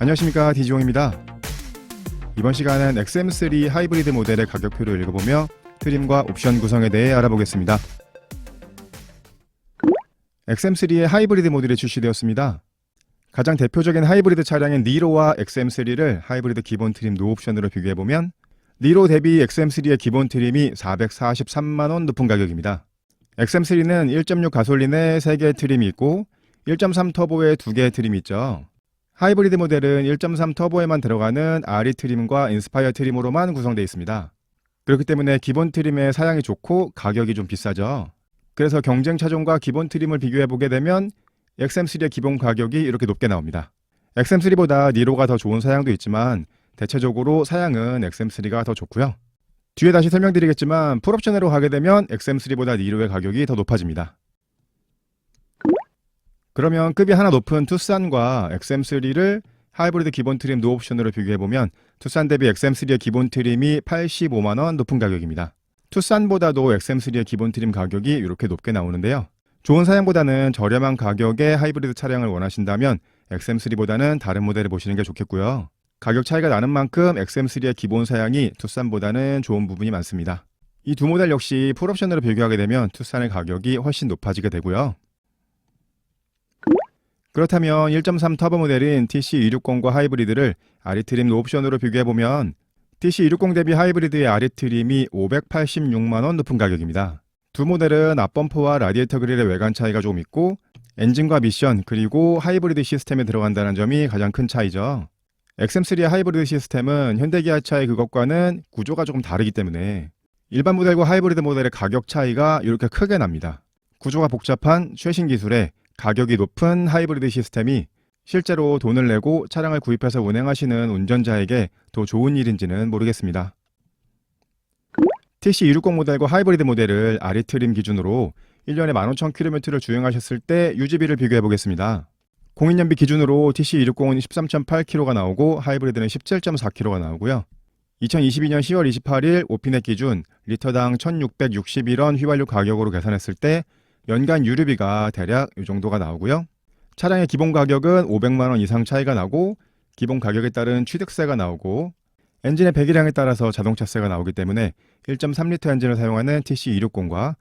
안녕하십니까, 디지용입니다. 이번 시간은 XM3 하이브리드 모델의 가격표를 읽어보며 트림과 옵션 구성에 대해 알아보겠습니다. XM3의 하이브리드 모델이 출시되었습니다. 가장 대표적인 하이브리드 차량인 니로와 XM3를 하이브리드 기본 트림 노옵션으로 비교해보면 니로 대비 XM3의 기본 트림이 443만원 높은 가격입니다. XM3는 1.6 가솔린에 3개의 트림이 있고 1.3 터보에 2개의 트림이 있죠. 하이브리드 모델은 1.3 터보에만 들어가는 RE 트림과 인스파이어 트림으로만 구성되어 있습니다. 그렇기 때문에 기본 트림의 사양이 좋고 가격이 좀 비싸죠. 그래서 경쟁 차종과 기본 트림을 비교해보게 되면 XM3의 기본 가격이 이렇게 높게 나옵니다. XM3보다 니로가 더 좋은 사양도 있지만 대체적으로 사양은 XM3가 더 좋고요. 뒤에 다시 설명드리겠지만 풀옵션으로 가게 되면 XM3보다 니로의 가격이 더 높아집니다. 그러면 급이 하나 높은 투싼과 XM3를 하이브리드 기본 트림 노옵션으로 비교해보면 투싼 대비 XM3의 기본 트림이 85만원 높은 가격입니다. 투싼보다도 XM3의 기본 트림 가격이 이렇게 높게 나오는데요. 좋은 사양보다는 저렴한 가격의 하이브리드 차량을 원하신다면 XM3보다는 다른 모델을 보시는 게 좋겠고요. 가격 차이가 나는 만큼 XM3의 기본 사양이 투싼보다는 좋은 부분이 많습니다. 이 두 모델 역시 풀옵션으로 비교하게 되면 투싼의 가격이 훨씬 높아지게 되고요. 그렇다면 1.3 터보 모델인 TC260과 하이브리드를 RE 트림 노옵션으로 비교해보면 TC260 대비 하이브리드의 RE 트림이 586만원 높은 가격입니다. 두 모델은 앞범퍼와 라디에이터 그릴의 외관 차이가 좀 있고 엔진과 미션 그리고 하이브리드 시스템에 들어간다는 점이 가장 큰 차이죠. XM3의 하이브리드 시스템은 현대기아차의 그것과는 구조가 조금 다르기 때문에 일반 모델과 하이브리드 모델의 가격 차이가 이렇게 크게 납니다. 구조가 복잡한 최신 기술의 가격이 높은 하이브리드 시스템이 실제로 돈을 내고 차량을 구입해서 운행하시는 운전자에게 더 좋은 일인지는 모르겠습니다. TC260 모델과 하이브리드 모델을 RE 트림 기준으로 1년에 15,000km를 주행하셨을 때 유지비를 비교해 보겠습니다. 공인연비 기준으로 TC260은 13.8km가 나오고 하이브리드는 17.4km가 나오고요. 2022년 10월 28일 오피넷 기준 리터당 1,661원 휘발유 가격으로 계산했을 때 연간 유류비가 대략 이 정도가 나오고요. 차량의 기본 가격은 500만원 이상 차이가 나고 기본 가격에 따른 취득세가 나오고 엔진의 배기량에 따라서 자동차세가 나오기 때문에 1.3리터 엔진을 사용하는 TC260과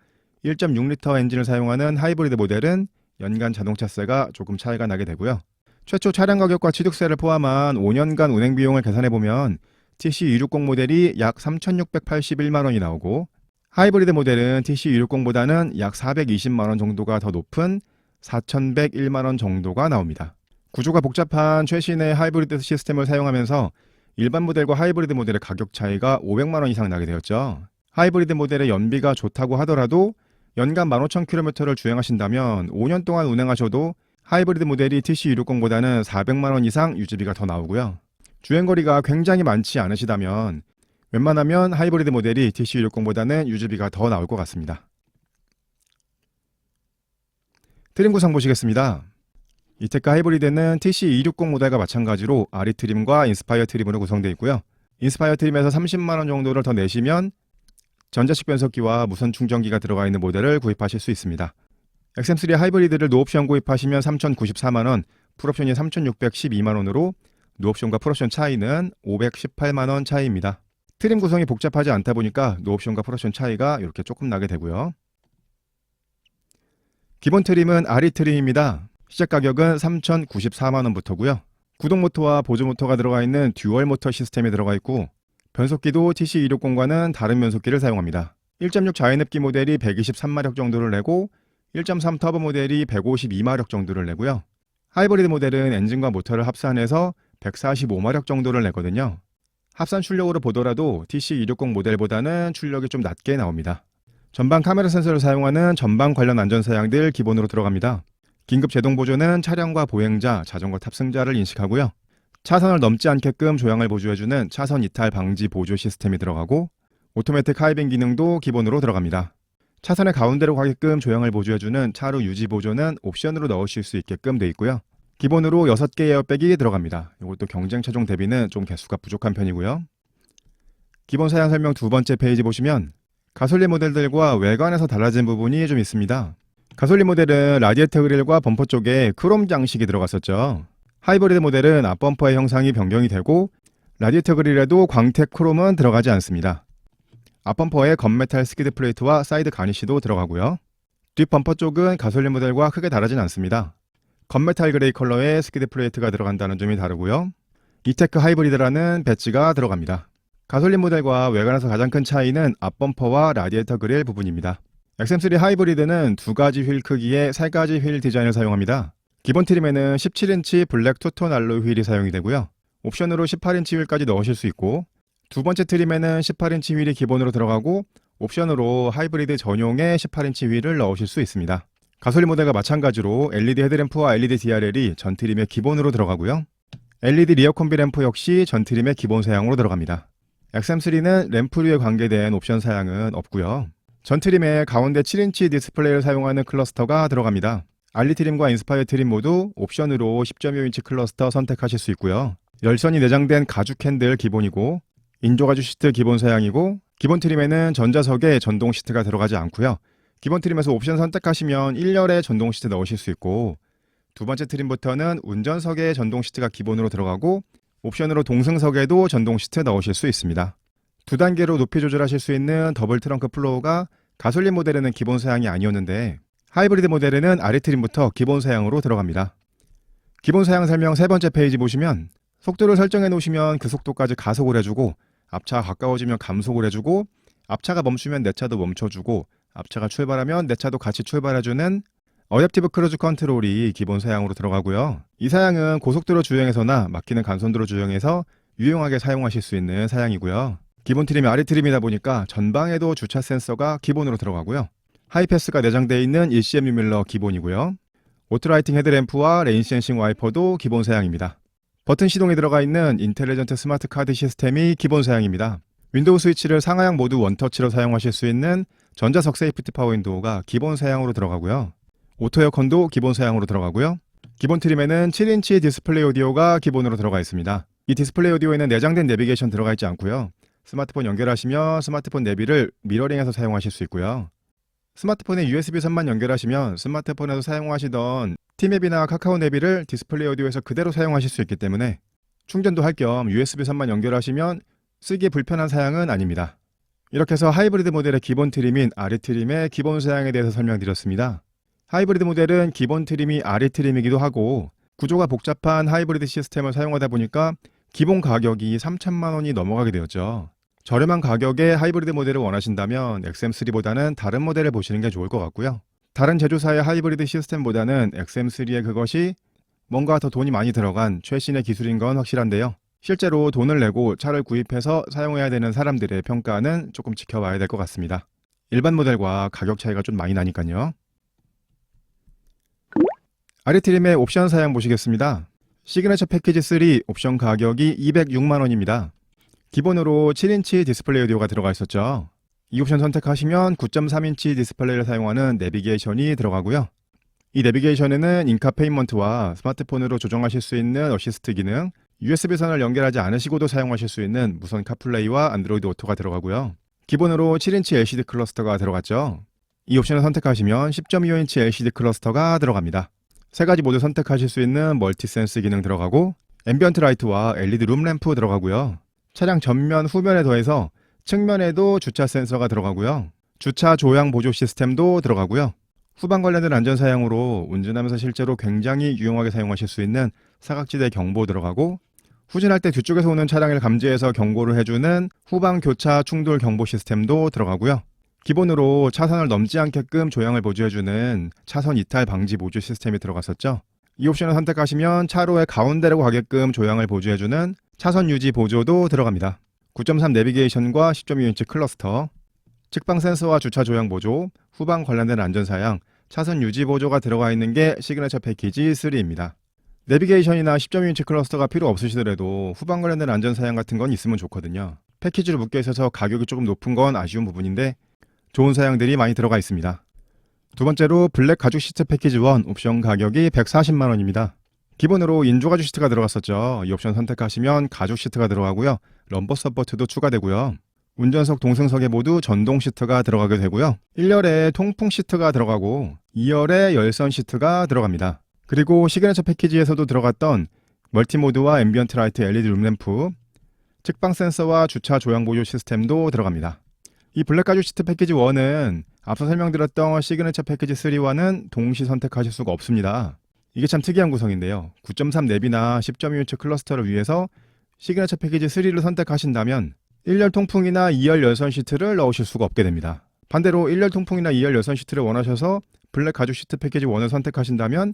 1.6리터 엔진을 사용하는 하이브리드 모델은 연간 자동차세가 조금 차이가 나게 되고요. 최초 차량 가격과 취득세를 포함한 5년간 운행 비용을 계산해보면 TC260 모델이 약 3,681만원이 나오고 하이브리드 모델은 TC260보다는 약 420만원 정도가 더 높은 4,101만원 정도가 나옵니다. 구조가 복잡한 최신의 하이브리드 시스템을 사용하면서 일반 모델과 하이브리드 모델의 가격 차이가 500만원 이상 나게 되었죠. 하이브리드 모델의 연비가 좋다고 하더라도 연간 15,000km를 주행하신다면 5년 동안 운행하셔도 하이브리드 모델이 TC260보다는 400만원 이상 유지비가 더 나오고요. 주행거리가 굉장히 많지 않으시다면 웬만하면 하이브리드 모델이 TC260보다는 유지비가 더 나올 것 같습니다. 트림 구성 보시겠습니다. 이테크 하이브리드는 TC260 모델과 마찬가지로 RE 트림과 인스파이어 트림으로 구성되어 있고요. 인스파이어 트림에서 30만원 정도를 더 내시면 전자식 변속기와 무선 충전기가 들어가 있는 모델을 구입하실 수 있습니다. XM3 하이브리드를 노옵션 구입하시면 3,094만원, 풀옵션이 3,612만원으로 노옵션과 풀옵션 차이는 518만원 차이입니다. 트림 구성이 복잡하지 않다 보니까 노옵션과 풀옵션 차이가 이렇게 조금 나게 되고요. 기본 트림은 RE 트림입니다. 시작 가격은 3,094만원부터고요. 구동 모터와 보조 모터가 들어가 있는 듀얼 모터 시스템이 들어가 있고 변속기도 TC260과는 다른 변속기를 사용합니다. 1.6 자연흡기 모델이 123마력 정도를 내고 1.3 터보 모델이 152마력 정도를 내고요. 하이브리드 모델은 엔진과 모터를 합산해서 145마력 정도를 내거든요. 합산 출력으로 보더라도 TC260 모델보다는 출력이 좀 낮게 나옵니다. 전방 카메라 센서를 사용하는 전방 관련 안전사양들 기본으로 들어갑니다. 긴급 제동 보조는 차량과 보행자, 자전거 탑승자를 인식하고요. 차선을 넘지 않게끔 조향을 보조해주는 차선 이탈 방지 보조 시스템이 들어가고 오토매틱 하이빙 기능도 기본으로 들어갑니다. 차선의 가운데로 가게끔 조향을 보조해주는 차로 유지 보조는 옵션으로 넣으실 수 있게끔 되어 있고요. 기본으로 6개의 에어백이 들어갑니다. 이것도 경쟁 차종 대비는 좀 개수가 부족한 편이고요. 기본 사양 설명 두 번째 페이지 보시면 가솔린 모델들과 외관에서 달라진 부분이 좀 있습니다. 가솔린 모델은 라디에이터 그릴과 범퍼 쪽에 크롬 장식이 들어갔었죠. 하이브리드 모델은 앞범퍼의 형상이 변경이 되고 라디에이터 그릴에도 광택 크롬은 들어가지 않습니다. 앞범퍼에 건메탈 스키드 플레이트와 사이드 가니쉬도 들어가고요. 뒷범퍼 쪽은 가솔린 모델과 크게 다르진 않습니다. 건메탈 그레이 컬러의 스키드 플레이트가 들어간다는 점이 다르고요. 이테크 하이브리드라는 배지가 들어갑니다. 가솔린 모델과 외관에서 가장 큰 차이는 앞범퍼와 라디에이터 그릴 부분입니다. XM3 하이브리드는 두 가지 휠 크기의 세 가지 휠 디자인을 사용합니다. 기본 트림에는 17인치 블랙 투톤 알로이 휠이 사용이 되고요. 옵션으로 18인치 휠까지 넣으실 수 있고, 두 번째 트림에는 18인치 휠이 기본으로 들어가고 옵션으로 하이브리드 전용의 18인치 휠을 넣으실 수 있습니다. 가솔린 모델과 마찬가지로 LED 헤드램프와 LED DRL이 전 트림에 기본으로 들어가고요. LED 리어 콤비 램프 역시 전 트림의 기본 사양으로 들어갑니다. XM3는 램프류에 관계된 옵션 사양은 없고요. 전 트림에 가운데 7인치 디스플레이를 사용하는 클러스터가 들어갑니다. 알리 트림과 인스파이어 트림 모두 옵션으로 10.5인치 클러스터 선택하실 수 있고요. 열선이 내장된 가죽 핸들 기본이고, 인조 가죽 시트 기본 사양이고, 기본 트림에는 전자석에 전동 시트가 들어가지 않고요. 기본 트림에서 옵션 선택하시면 1열에 전동 시트 넣으실 수 있고, 두 번째 트림부터는 운전석에 전동 시트가 기본으로 들어가고 옵션으로 동승석에도 전동 시트 넣으실 수 있습니다. 두 단계로 높이 조절하실 수 있는 더블 트렁크 플로어가 가솔린 모델에는 기본 사양이 아니었는데 하이브리드 모델에는 아래 트림부터 기본 사양으로 들어갑니다. 기본 사양 설명 세 번째 페이지 보시면 속도를 설정해 놓으시면 그 속도까지 가속을 해주고, 앞차가 가까워지면 감속을 해주고, 앞차가 멈추면 내 차도 멈춰주고, 앞차가 출발하면 내 차도 같이 출발해주는 어댑티브 크루즈 컨트롤이 기본 사양으로 들어가고요. 이 사양은 고속도로 주행에서나 막히는 간선도로 주행에서 유용하게 사용하실 수 있는 사양이고요. 기본 트림이 아래 트림이다 보니까 전방에도 주차 센서가 기본으로 들어가고요. 하이패스가 내장되어 있는 ECM 유밀러 기본이고요. 오토라이팅 헤드램프와 레인 센싱 와이퍼도 기본 사양입니다. 버튼 시동이 들어가 있는 인텔리전트 스마트 카드 시스템이 기본 사양입니다. 윈도우 스위치를 상하향 모드 원터치로 사용하실 수 있는 전자석 세이프티 파워 윈도우가 기본 사양으로 들어가고요. 오토 에어컨도 기본 사양으로 들어가고요. 기본 트림에는 7인치 디스플레이 오디오가 기본으로 들어가 있습니다. 이 디스플레이 오디오에는 내장된 내비게이션 들어가 있지 않고요. 스마트폰 연결하시면 스마트폰 내비를 미러링해서 사용하실 수 있고요. 스마트폰에 USB 선만 연결하시면 스마트폰에서 사용하시던 티맵이나 카카오 내비를 디스플레이 오디오에서 그대로 사용하실 수 있기 때문에 충전도 할 겸 USB 선만 연결하시면 쓰기에 불편한 사양은 아닙니다. 이렇게 해서 하이브리드 모델의 기본 트림인 아리 트림의 기본 사양에 대해서 설명드렸습니다. 하이브리드 모델은 기본 트림이 아리 트림이기도 하고 구조가 복잡한 하이브리드 시스템을 사용하다 보니까 기본 가격이 3천만 원이 넘어가게 되었죠. 저렴한 가격에 하이브리드 모델을 원하신다면 XM3보다는 다른 모델을 보시는 게 좋을 것 같고요. 다른 제조사의 하이브리드 시스템보다는 XM3의 그것이 뭔가 더 돈이 많이 들어간 최신의 기술인 건 확실한데요. 실제로 돈을 내고 차를 구입해서 사용해야 되는 사람들의 평가는 조금 지켜봐야 될 것 같습니다. 일반 모델과 가격 차이가 좀 많이 나니까요. 아리 트림의 옵션 사양 보시겠습니다. 시그니처 패키지 3 옵션 가격이 206만 원입니다. 기본으로 7인치 디스플레이 오디오가 들어가 있었죠. 이 옵션 선택하시면 9.3인치 디스플레이를 사용하는 내비게이션이 들어가고요. 이 내비게이션에는 인카페인먼트와 스마트폰으로 조정하실 수 있는 어시스트 기능, USB선을 연결하지 않으시고도 사용하실 수 있는 무선 카플레이와 안드로이드 오토가 들어가고요. 기본으로 7인치 LCD 클러스터가 들어갔죠. 이 옵션을 선택하시면 10.25인치 LCD 클러스터가 들어갑니다. 세 가지 모두 선택하실 수 있는 멀티센스 기능 들어가고 앰비언트 라이트와 LED 룸 램프 들어가고요. 차량 전면, 후면에 더해서 측면에도 주차 센서가 들어가고요. 주차 조향 보조 시스템도 들어가고요. 후방 관련된 안전 사양으로 운전하면서 실제로 굉장히 유용하게 사용하실 수 있는 사각지대 경보 들어가고 후진할 때 뒤쪽에서 오는 차량을 감지해서 경고를 해주는 후방 교차 충돌 경보 시스템도 들어가고요. 기본으로 차선을 넘지 않게끔 조향을 보조해주는 차선 이탈 방지 보조 시스템이 들어갔었죠. 이 옵션을 선택하시면 차로의 가운데로 가게끔 조향을 보조해주는 차선 유지 보조도 들어갑니다. 9.3 내비게이션과 10.2인치 클러스터, 측방 센서와 주차 조향 보조, 후방 관련된 안전사양, 차선 유지 보조가 들어가 있는 게 시그니처 패키지 3입니다. 내비게이션이나 10.2인치 클러스터가 필요 없으시더라도 후방 관련된 안전사양 같은 건 있으면 좋거든요. 패키지로 묶여 있어서 가격이 조금 높은 건 아쉬운 부분인데 좋은 사양들이 많이 들어가 있습니다. 두 번째로 블랙 가죽 시트 패키지 1 옵션 가격이 140만 원입니다. 기본으로 인조 가죽 시트가 들어갔었죠. 이 옵션 선택하시면 가죽 시트가 들어가고요. 럼버 서포트도 추가되고요. 운전석 동승석에 모두 전동 시트가 들어가게 되고요. 1열에 통풍 시트가 들어가고 2열에 열선 시트가 들어갑니다. 그리고 시그니처 패키지에서도 들어갔던 멀티모드와 앰비언트 라이트 LED 룸램프, 측방 센서와 주차 조향 보조 시스템도 들어갑니다. 이 블랙 가죽 시트 패키지 1은 앞서 설명드렸던 시그니처 패키지 3와는 동시 선택하실 수가 없습니다. 이게 참 특이한 구성인데요. 9.3 냅이나 10.2인치 클러스터를 위해서 시그니처 패키지 3를 선택하신다면 1열 통풍이나 2열 열선 시트를 넣으실 수가 없게 됩니다. 반대로 1열 통풍이나 2열 열선 시트를 원하셔서 블랙 가죽 시트 패키지 1을 선택하신다면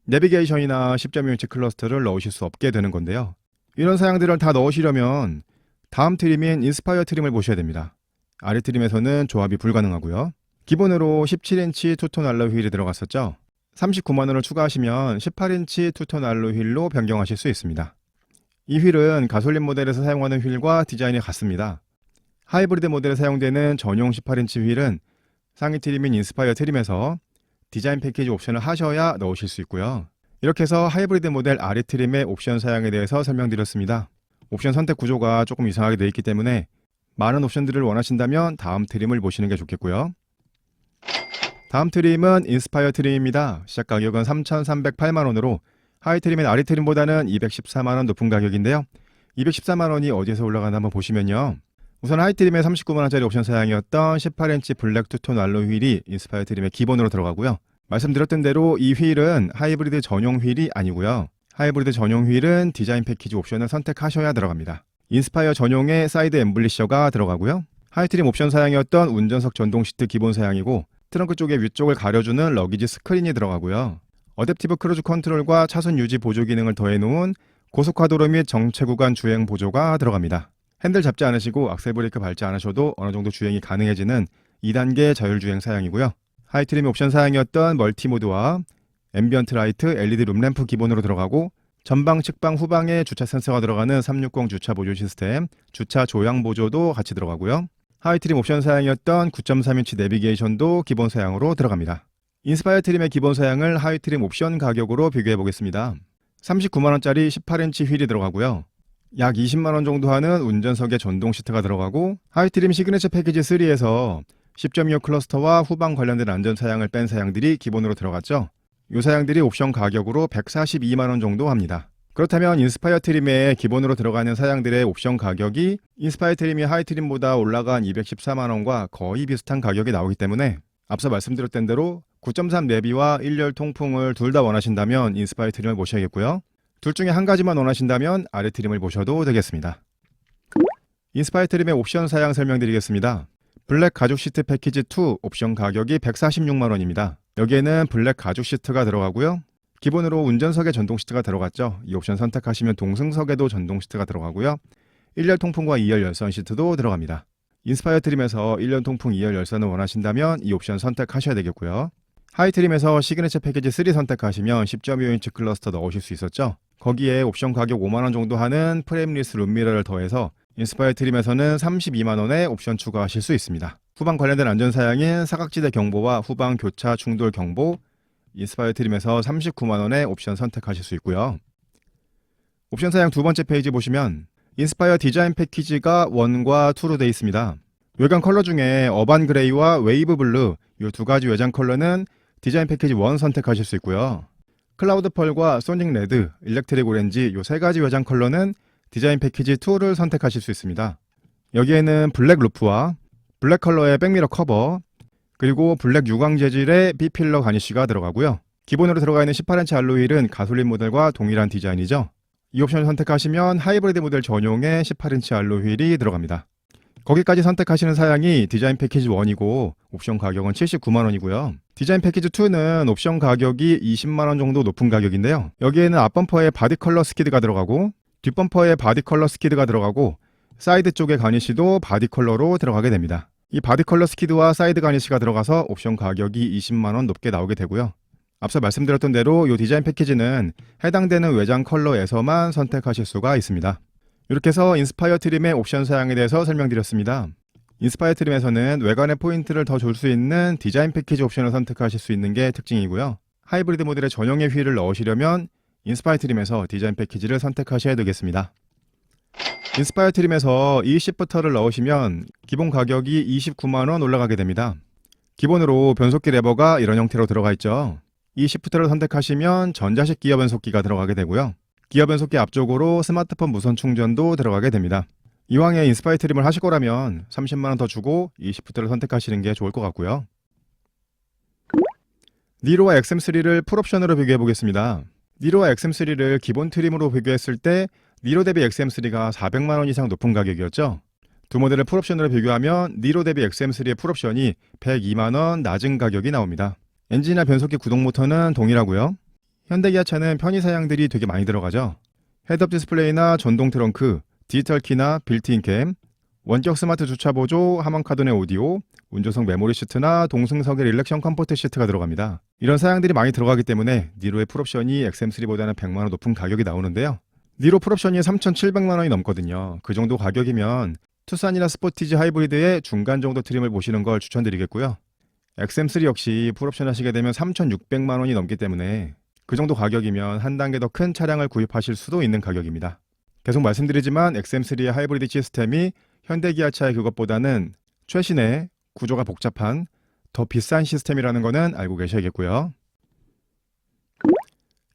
내비게이션이나 10.2인치 클러스터를 넣으실 수 없게 되는 건데요. 이런 사양들을 다 넣으시려면 다음 트림인 인스파이어 트림을 보셔야 됩니다. 아래 트림에서는 조합이 불가능하고요. 기본으로 17인치 투톤 알로이 휠이 들어갔었죠. 39만원을 추가하시면 18인치 투톤 알로이 휠로 변경하실 수 있습니다. 이 휠은 가솔린 모델에서 사용하는 휠과 디자인이 같습니다. 하이브리드 모델에 사용되는 전용 18인치 휠은 상위 트림인 인스파이어 트림에서 디자인 패키지 옵션을 하셔야 넣으실 수 있고요. 이렇게 해서 하이브리드 모델 아래 트림의 옵션 사양에 대해서 설명드렸습니다. 옵션 선택 구조가 조금 이상하게 되어 있기 때문에 많은 옵션들을 원하신다면 다음 트림을 보시는 게 좋겠고요. 다음 트림은 인스파이어 트림입니다. 시작 가격은 3,308만원으로 하이 트림인 아래 트림보다는 214만원 높은 가격인데요. 214만원이 어디에서 올라가나 한번 보시면요. 우선 하이 트림의 39만원짜리 옵션 사양이었던 18인치 블랙 투톤 알로이 휠이 인스파이어 트림의 기본으로 들어가고요. 말씀드렸던 대로 이 휠은 하이브리드 전용 휠이 아니고요. 하이브리드 전용 휠은 디자인 패키지 옵션을 선택하셔야 들어갑니다. 인스파이어 전용의 사이드 엠블리셔가 들어가고요. 하이 트림 옵션 사양이었던 운전석 전동 시트 기본 사양이고 트렁크 쪽의 위쪽을 가려주는 러기지 스크린이 들어가고요. 어댑티브 크루즈 컨트롤과 차선 유지 보조 기능을 더해놓은 고속화도로 및 정체 구간 주행 보조가 들어갑니다. 핸들 잡지 않으시고 악셀 브레이크 밟지 않으셔도 어느 정도 주행이 가능해지는 2단계 자율주행 사양이고요. 하이 트림 옵션 사양이었던 멀티모드와 앰비언트 라이트 LED 룸램프 기본으로 들어가고 전방, 측방, 후방에 주차 센서가 들어가는 360 주차 보조 시스템, 주차 조향 보조도 같이 들어가고요. 하이 트림 옵션 사양이었던 9.3인치 내비게이션도 기본 사양으로 들어갑니다. 인스파이어 트림의 기본 사양을 하이 트림 옵션 가격으로 비교해 보겠습니다. 39만원짜리 18인치 휠이 들어가고요. 약 20만원 정도 하는 운전석에 전동 시트가 들어가고 하이 트림 시그니처 패키지 3에서 10.25 클러스터와 후방 관련된 안전 사양을 뺀 사양들이 기본으로 들어갔죠. 이 사양들이 옵션 가격으로 142만원 정도 합니다. 그렇다면 인스파이어 트림에 기본으로 들어가는 사양들의 옵션 가격이 인스파이어 트림이 하이 트림보다 올라간 214만원과 거의 비슷한 가격이 나오기 때문에 앞서 말씀드렸던 대로 9.3 내비와 1열 통풍을 둘 다 원하신다면 인스파이어 트림을 보셔야겠고요. 둘 중에 한 가지만 원하신다면 아래 트림을 보셔도 되겠습니다. 인스파이어 트림의 옵션 사양 설명드리겠습니다. 블랙 가죽 시트 패키지 2 옵션 가격이 146만원입니다. 여기에는 블랙 가죽 시트가 들어가고요. 기본으로 운전석에 전동 시트가 들어갔죠. 이 옵션 선택하시면 동승석에도 전동 시트가 들어가고요. 1열 통풍과 2열 열선 시트도 들어갑니다. 인스파이어 트림에서 1열 통풍 2열 열선을 원하신다면 이 옵션 선택하셔야 되겠고요. 하이 트림에서 시그니처 패키지 3 선택하시면 10.25인치 클러스터 넣으실 수 있었죠. 거기에 옵션 가격 5만원 정도 하는 프레임리스 룸미러를 더해서 인스파이어 트림에서는 32만원에 옵션 추가하실 수 있습니다. 후방 관련된 안전사양인 사각지대 경보와 후방 교차 충돌 경보, 인스파이어 트림에서 39만원에 옵션 선택하실 수 있고요. 옵션 사양 두 번째 페이지 보시면 인스파이어 디자인 패키지가 1과 2로 되어 있습니다. 외관 컬러 중에 어반 그레이와 웨이브 블루 이 두 가지 외장 컬러는 디자인 패키지 1 선택하실 수 있고요. 클라우드 펄과 소닉 레드, 일렉트릭 오렌지 이 세 가지 외장 컬러는 디자인 패키지 2를 선택하실 수 있습니다. 여기에는 블랙 루프와 블랙 컬러의 백미러 커버, 그리고 블랙 유광 재질의 B필러 가니쉬가 들어가고요. 기본으로 들어가 있는 18인치 알로이 휠은 가솔린 모델과 동일한 디자인이죠. 이 옵션을 선택하시면 하이브리드 모델 전용의 18인치 알로이 휠이 들어갑니다. 거기까지 선택하시는 사양이 디자인 패키지 1이고 옵션 가격은 79만원이고요. 디자인 패키지 2는 옵션 가격이 20만원 정도 높은 가격인데요. 여기에는 앞범퍼에 바디 컬러 스키드가 들어가고 뒷범퍼에 바디 컬러 스키드가 들어가고 사이드 쪽의 가니쉬도 바디 컬러로 들어가게 됩니다. 이 바디 컬러 스키드와 사이드 가니쉬가 들어가서 옵션 가격이 20만원 높게 나오게 되고요. 앞서 말씀드렸던 대로 이 디자인 패키지는 해당되는 외장 컬러에서만 선택하실 수가 있습니다. 이렇게 해서 인스파이어 트림의 옵션 사양에 대해서 설명드렸습니다. 인스파이어 트림에서는 외관의 포인트를 더 줄 수 있는 디자인 패키지 옵션을 선택하실 수 있는 게 특징이고요. 하이브리드 모델의 전용의 휠을 넣으시려면 인스파이어 트림에서 디자인 패키지를 선택하셔야 되겠습니다. 인스파이어 트림에서 이 시프터를 넣으시면 기본 가격이 29만원 올라가게 됩니다. 기본으로 변속기 레버가 이런 형태로 들어가 있죠. 이 시프터를 선택하시면 전자식 기어 변속기가 들어가게 되고요. 기어 변속기 앞쪽으로 스마트폰 무선 충전도 들어가게 됩니다. 이왕에 인스파이어 트림을 하실 거라면 30만원 더 주고 이 시프트를 선택하시는 게 좋을 것 같고요. 니로와 XM3를 풀옵션으로 비교해 보겠습니다. 니로와 XM3를 기본 트림으로 비교했을 때 니로 대비 XM3가 400만원 이상 높은 가격이었죠. 두 모델을 풀옵션으로 비교하면 니로 대비 XM3의 풀옵션이 102만원 낮은 가격이 나옵니다. 엔진이나 변속기 구동 모터는 동일하고요. 현대기아차는 편의 사양들이 되게 많이 들어가죠. 헤드업 디스플레이나 전동 트렁크, 디지털 키나 빌트인 캠, 원격 스마트 주차 보조, 하먼카드 내 오디오, 운전석 메모리 시트나 동승석의 릴렉션 컴포트 시트가 들어갑니다. 이런 사양들이 많이 들어가기 때문에 니로의 풀옵션이 XM3보다는 100만원 높은 가격이 나오는데요. 니로 풀옵션이 3,700만원이 넘거든요. 그 정도 가격이면 투싼이나 스포티지 하이브리드의 중간 정도 트림을 보시는 걸 추천드리겠고요. XM3 역시 풀옵션 하시게 되면 3,600만원이 넘기 때문에 그 정도 가격이면 한 단계 더 큰 차량을 구입하실 수도 있는 가격입니다. 계속 말씀드리지만 XM3의 하이브리드 시스템이 현대기아차의 그것보다는 최신의 구조가 복잡한 더 비싼 시스템이라는 거는 알고 계셔야겠고요.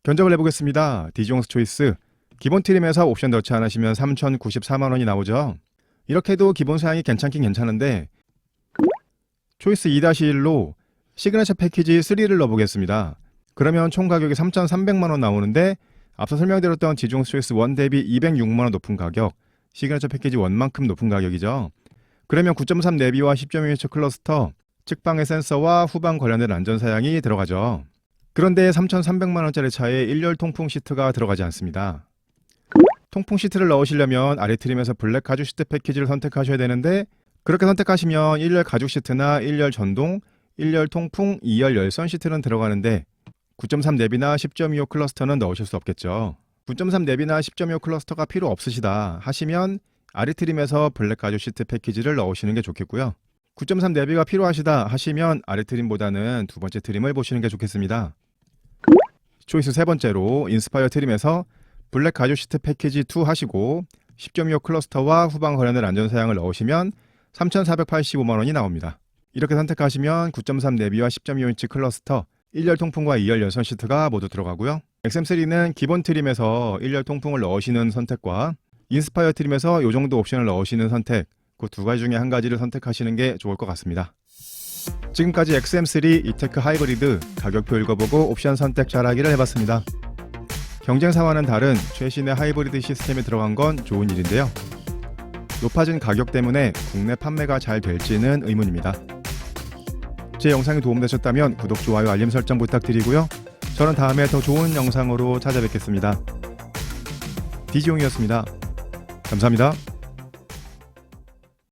견적을 해보겠습니다. 디지용스 초이스 기본 트림에서 옵션 더치 안 하시면 3,094만원이 나오죠. 이렇게도 기본 사양이 괜찮긴 괜찮은데 초이스 2-1로 시그니처 패키지 3를 넣어보겠습니다. 그러면 총 가격이 3,300만원 나오는데 앞서 설명드렸던 디지용스 초이스 1 대비 206만원 높은 가격, 시그니처 패키지 1만큼 높은 가격이죠. 그러면 9.3 내비와 10.2인치 클러스터, 측방의 센서와 후방 관련된 안전사양이 들어가죠. 그런데 3,300만원짜리 차에 1열 통풍 시트가 들어가지 않습니다. 통풍 시트를 넣으시려면 아래 트림에서 블랙 가죽 시트 패키지를 선택하셔야 되는데 그렇게 선택하시면 1열 가죽 시트나 1열 전동, 1열 통풍, 2열 열선 시트는 들어가는데 9.3 내비나 10.25 클러스터는 넣으실 수 없겠죠. 9.3 내비나 10.25 클러스터가 필요 없으시다 하시면 아래 트림에서 블랙 가죽 시트 패키지를 넣으시는 게 좋겠고요. 9.3 내비가 필요하시다 하시면 아래 트림보다는 두 번째 트림을 보시는 게 좋겠습니다. 초이스 세 번째로 인스파이어 트림에서 블랙 가죽 시트 패키지 2 하시고 10.25 클러스터와 후방 관련된 안전사양을 넣으시면 3,485만원이 나옵니다. 이렇게 선택하시면 9.3 내비와 10.25인치 클러스터, 1열 통풍과 2열 열선 시트가 모두 들어가고요. XM3는 기본 트림에서 1열 통풍을 넣으시는 선택과 인스파이어 트림에서 이 정도 옵션을 넣으시는 선택, 그 두 가지 중에 한 가지를 선택하시는 게 좋을 것 같습니다. 지금까지 XM3 이테크 하이브리드 가격표 읽어보고 옵션 선택 잘하기를 해봤습니다. 경쟁사와는 다른 최신의 하이브리드 시스템이 들어간 건 좋은 일인데요. 높아진 가격 때문에 국내 판매가 잘 될지는 의문입니다. 제 영상이 도움되셨다면 구독, 좋아요, 알림 설정 부탁드리고요. 저는 다음에 더 좋은 영상으로 찾아뵙겠습니다. 디지용이었습니다. 감사합니다.